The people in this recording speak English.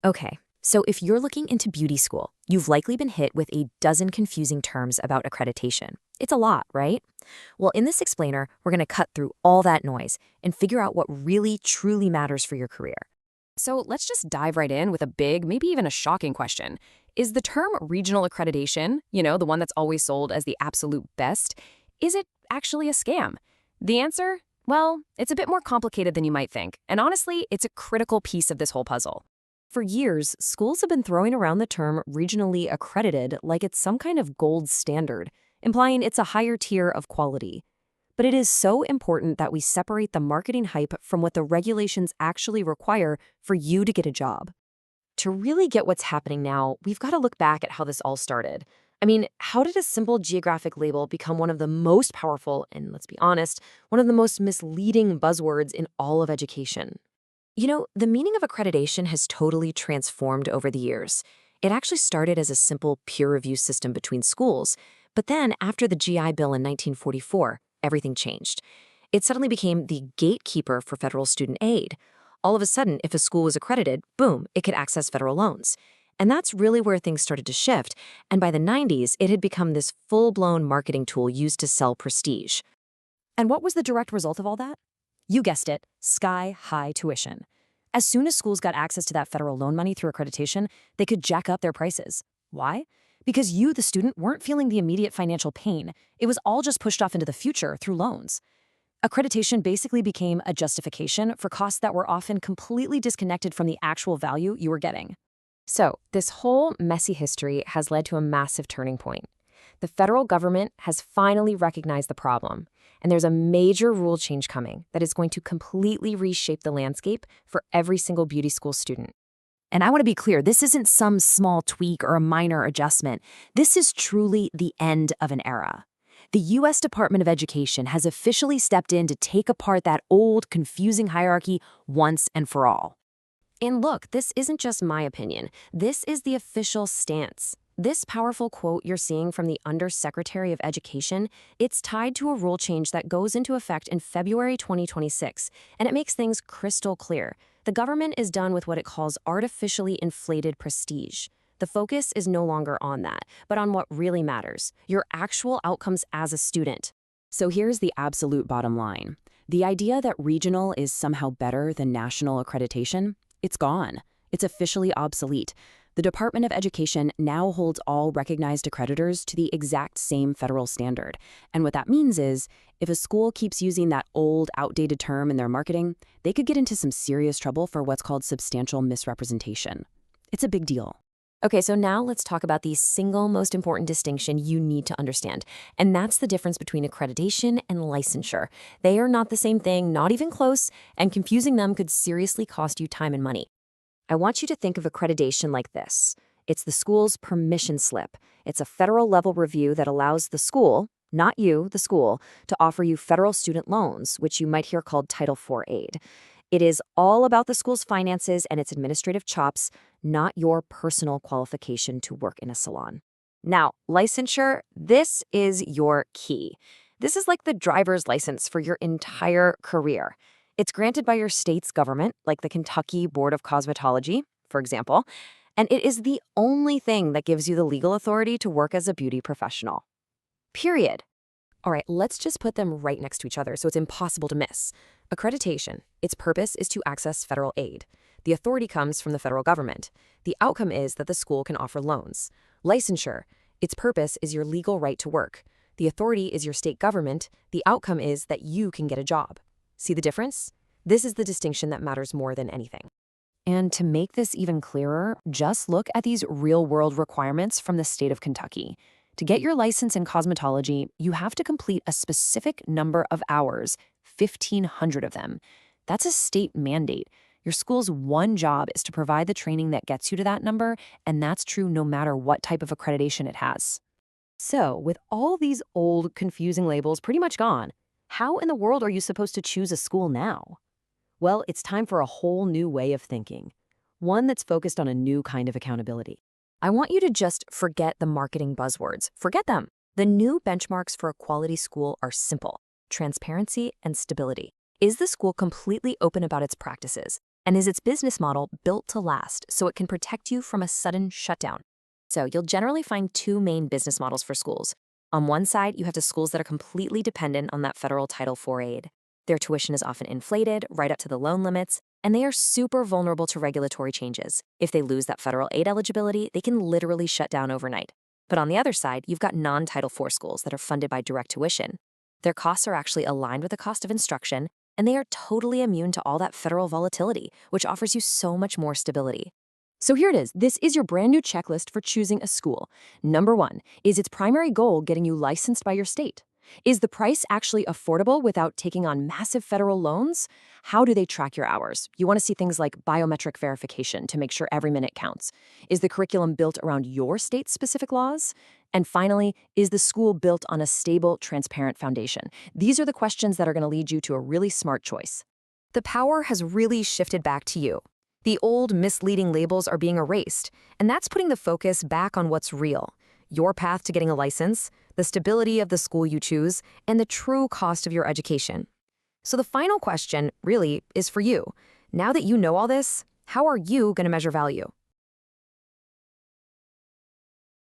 Okay, so if you're looking into beauty school, you've likely been hit with a dozen confusing terms about accreditation. It's a lot, right? Well, in this explainer, we're going to cut through all that noise and figure out what really, truly matters for your career. So let's just dive right in with a big, maybe even a shocking question. Is the term regional accreditation, the one that's always sold as the absolute best, is it actually a scam? The answer? Well, it's a bit more complicated than you might think, and honestly, it's a critical piece of this whole puzzle. For years, schools have been throwing around the term regionally accredited like it's some kind of gold standard, implying it's a higher tier of quality. But it is so important that we separate the marketing hype from what the regulations actually require for you to get a job. To really get what's happening now, we've got to look back at how this all started. I mean, how did a simple geographic label become one of the most powerful, and let's be honest, one of the most misleading buzzwords in all of education? The meaning of accreditation has totally transformed over the years. It actually started as a simple peer review system between schools, but then after the GI Bill in 1944, everything changed. It suddenly became the gatekeeper for federal student aid. All of a sudden, if a school was accredited, boom, it could access federal loans. And that's really where things started to shift, and by the 90s, it had become this full-blown marketing tool used to sell prestige. And what was the direct result of all that? You guessed it, sky-high tuition. As soon as schools got access to that federal loan money through accreditation, they could jack up their prices. Why? Because you, the student, weren't feeling the immediate financial pain. It was all just pushed off into the future through loans. Accreditation basically became a justification for costs that were often completely disconnected from the actual value you were getting. So, this whole messy history has led to a massive turning point. The federal government has finally recognized the problem, and there's a major rule change coming that is going to completely reshape the landscape for every single beauty school student. And I want to be clear, this isn't some small tweak or a minor adjustment. This is truly the end of an era. The U.S. Department of Education has officially stepped in to take apart that old, confusing hierarchy once and for all. And look, this isn't just my opinion. This is the official stance. This powerful quote you're seeing from the Undersecretary of Education, it's tied to a rule change that goes into effect in February 2026, and it makes things crystal clear. The government is done with what it calls artificially inflated prestige. The focus is no longer on that, but on what really matters, your actual outcomes as a student. So here's the absolute bottom line. The idea that regional is somehow better than national accreditation, it's gone. It's officially obsolete. The Department of Education now holds all recognized accreditors to the exact same federal standard. And what that means is, if a school keeps using that old, outdated term in their marketing, they could get into some serious trouble for what's called substantial misrepresentation. It's a big deal. Okay, so now let's talk about the single most important distinction you need to understand, and that's the difference between accreditation and licensure. They are not the same thing, not even close, and confusing them could seriously cost you time and money. I want you to think of accreditation like this. It's the school's permission slip. It's a federal-level review that allows the school, not you, the school, to offer you federal student loans, which you might hear called Title IV aid. It is all about the school's finances and its administrative chops, not your personal qualification to work in a salon. Now, licensure, this is your key. This is like the driver's license for your entire career. It's granted by your state's government, like the Kentucky Board of Cosmetology, for example, and it is the only thing that gives you the legal authority to work as a beauty professional. Period. All right, let's just put them right next to each other so it's impossible to miss. Accreditation, its purpose is to access federal aid. The authority comes from the federal government. The outcome is that the school can offer loans. Licensure, its purpose is your legal right to work. The authority is your state government. The outcome is that you can get a job. See the difference? This is the distinction that matters more than anything. And to make this even clearer, just look at these real-world requirements from the state of Kentucky. To get your license in cosmetology, you have to complete a specific number of hours, 1,500 of them. That's a state mandate. Your school's one job is to provide the training that gets you to that number, and that's true no matter what type of accreditation it has. So, with all these old, confusing labels pretty much gone, how in the world are you supposed to choose a school now? Well, it's time for a whole new way of thinking, one that's focused on a new kind of accountability. I want you to just forget the marketing buzzwords. Forget them. The new benchmarks for a quality school are simple: transparency and stability. Is the school completely open about its practices? And is its business model built to last so it can protect you from a sudden shutdown? So you'll generally find two main business models for schools. On one side, you have the schools that are completely dependent on that federal Title IV aid. Their tuition is often inflated, right up to the loan limits, and they are super vulnerable to regulatory changes. If they lose that federal aid eligibility, they can literally shut down overnight. But on the other side, you've got non-Title IV schools that are funded by direct tuition. Their costs are actually aligned with the cost of instruction, and they are totally immune to all that federal volatility, which offers you so much more stability. So here it is. This is your brand new checklist for choosing a school. Number 1, is its primary goal getting you licensed by your state? Is the price actually affordable without taking on massive federal loans? How do they track your hours? You want to see things like biometric verification to make sure every minute counts. Is the curriculum built around your state's specific laws? And finally, is the school built on a stable, transparent foundation? These are the questions that are going to lead you to a really smart choice. The power has really shifted back to you. The old, misleading labels are being erased, and that's putting the focus back on what's real. Your path to getting a license, the stability of the school you choose, and the true cost of your education. So the final question, really, is for you. Now that you know all this, how are you going to measure value?